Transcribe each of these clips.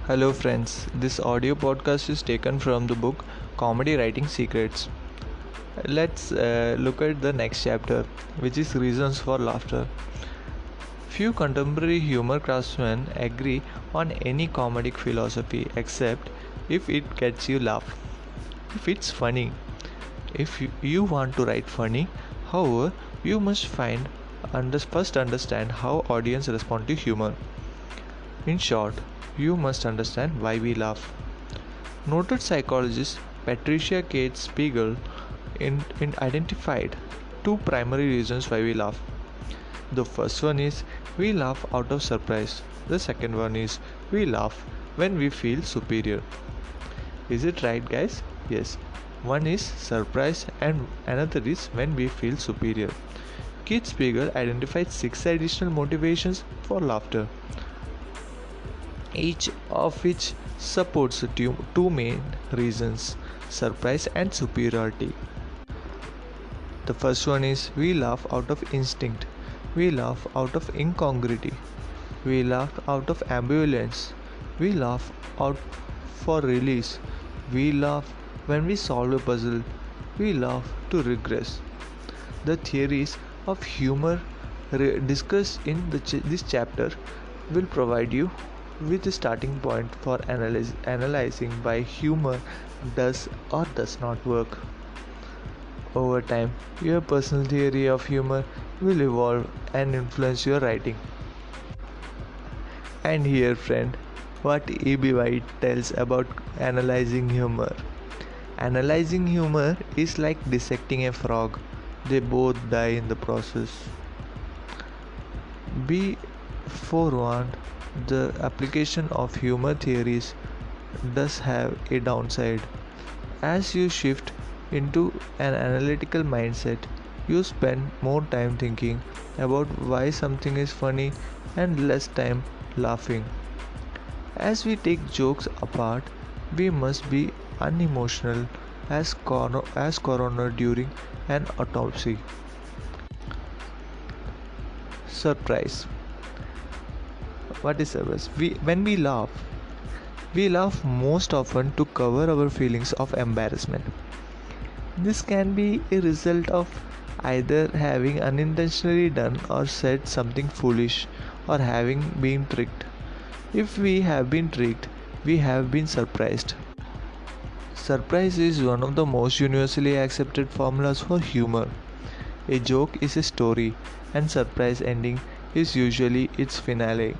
Hello, friends. This audio podcast is taken from the book Comedy Writing Secrets. Let's look at the next chapter, which is Reasons for Laughter. Few contemporary humor craftsmen agree on any comedic philosophy except if it gets you laugh. If it's funny. If you want to write funny, however, you must first understand how audience respond to humor. In short, you must understand why we laugh. Noted psychologist Patricia Kate Spiegel identified two primary reasons why we laugh. The first one is we laugh out of surprise. The second one is we laugh when we feel superior. Is it right, guys? Yes. One is surprise and another is when we feel superior. Kate Spiegel identified six additional motivations for laughter, each of which supports two main reasons: surprise and superiority. The first one is we laugh out of instinct, we laugh out of incongruity, we laugh out of ambivalence, we laugh out for release, we laugh when we solve a puzzle, we laugh to regress. The theories of humor discussed in this chapter will provide you with a starting point for analyzing why humor does or does not work. Over time, your personal theory of humor will evolve and influence your writing. And here, friend, what E.B. White tells about analyzing humor. Analyzing humor is like dissecting a frog, they both die in the process. Be forewarned, the application of humor theories does have a downside. As you shift into an analytical mindset, you spend more time thinking about why something is funny and less time laughing. As we take jokes apart, we must be unemotional as coroner during an autopsy. Surprise. What is surprise? When we laugh most often to cover our feelings of embarrassment. This can be a result of either having unintentionally done or said something foolish or having been tricked. If we have been tricked, we have been surprised. Surprise is one of the most universally accepted formulas for humor. A joke is a story, and surprise ending is usually its finale.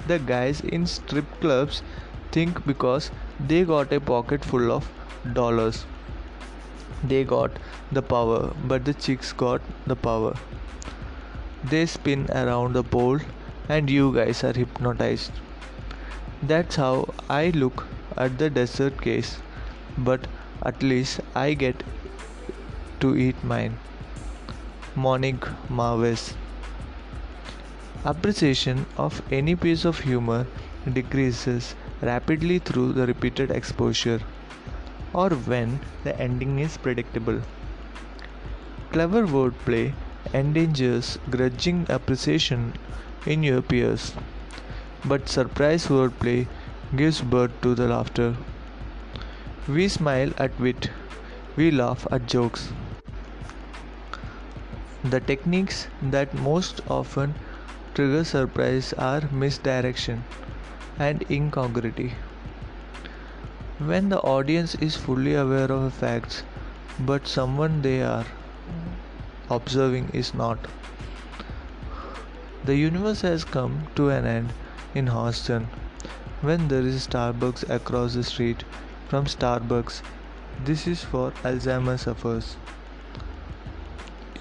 The guys in strip clubs think because they got a pocket full of dollars, they got the power, but the chicks got the power. They spin around the pole, and you guys are hypnotized. That's how I look at the desert case, but at least I get to eat mine. Monique Marves. Appreciation of any piece of humor decreases rapidly through the repeated exposure or when the ending is predictable. Clever wordplay endangers grudging appreciation in your peers, but surprise wordplay gives birth to the laughter. We smile at wit, we laugh at jokes. The techniques that most often trigger surprise are misdirection and incongruity. When the audience is fully aware of facts, but someone they are observing is not. The universe has come to an end in Houston. When there is Starbucks across the street from Starbucks, this is for Alzheimer's sufferers.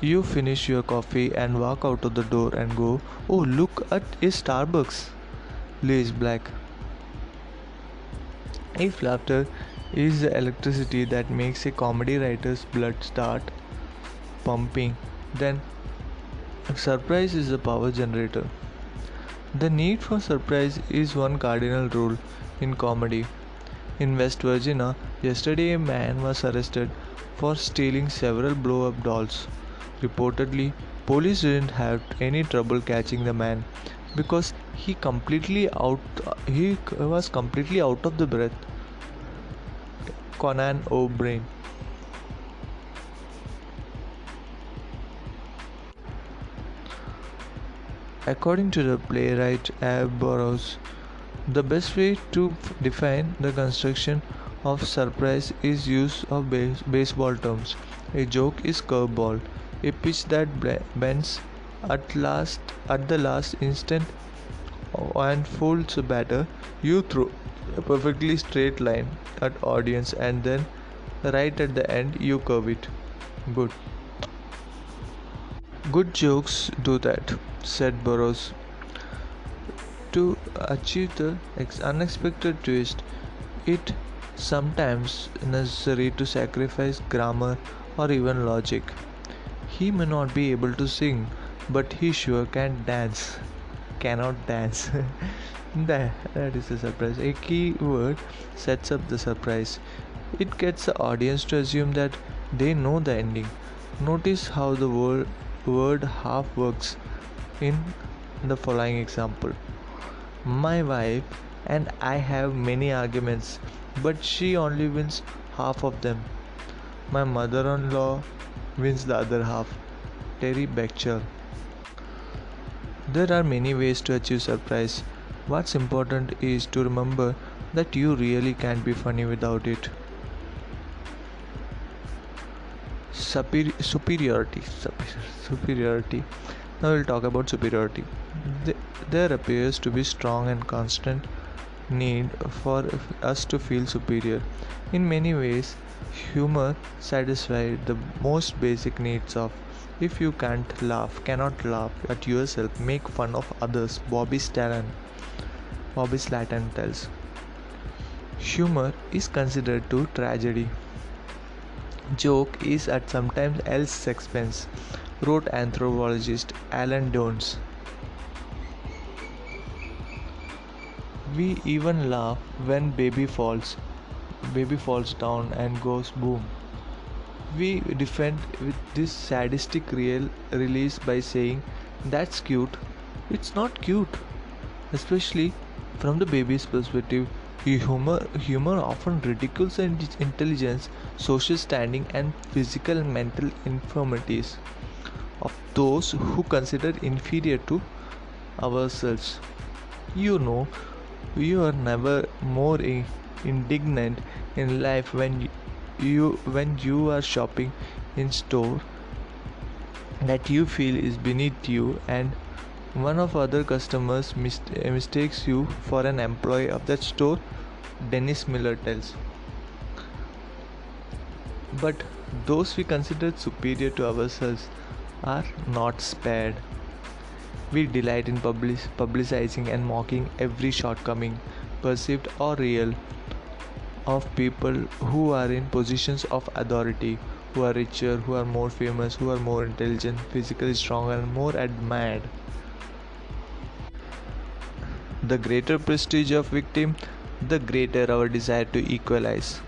You finish your coffee and walk out of the door and go, "Oh, look at a Starbucks." Louis Black. If laughter is the electricity that makes a comedy writer's blood start pumping, then surprise is the power generator. The need for surprise is one cardinal rule in comedy. In West Virginia, yesterday a man was arrested for stealing several blow up dolls. Reportedly, police didn't have any trouble catching the man because He was completely out of the breath. Conan O'Brien. According to the playwright Ab Burrows, the best way to define the construction of surprise is use of baseball terms. A joke is curveball, a pitch that bends at the last instant and fools a batter. You throw a perfectly straight line at audience and then right at the end you curve it. Good. Good jokes do that, said Burroughs. To achieve the unexpected twist, it sometimes necessary to sacrifice grammar or even logic. He may not be able to sing, but he sure can dance. Cannot dance. that is a surprise. A key word sets up the surprise. It gets the audience to assume that they know the ending. Notice how the word half works in the following example. My wife and I have many arguments, but she only wins half of them. My mother in law wins the other half. Terry Becher. There are many ways to achieve surprise. What's important is to remember that you really can't be funny without it. Superiority. Superiority. Now we'll talk about superiority. There appears to be strong and constant need for us to feel superior. In many ways, humor satisfies the most basic needs of. If you cannot laugh at yourself, make fun of others. Bobby Slatton tells. Humor is considered to tragedy. Joke is at sometimes else's expense, wrote anthropologist Alan Jones. We even laugh when baby falls down and goes boom. We defend with this sadistic real release by saying that's cute. It's not cute, especially from the baby's perspective. Humor often ridicules intelligence, social standing, and physical and mental infirmities of those who consider inferior to ourselves. You know, you are never more indignant in life when you are shopping in store that you feel is beneath you and one of other customers mistakes you for an employee of that store. Dennis Miller tells. But those we consider superior to ourselves are not spared. We delight in publicizing and mocking every shortcoming, perceived or real, of people who are in positions of authority, who are richer, who are more famous, who are more intelligent, physically stronger, and more admired. The greater prestige of victim, the greater our desire to equalize.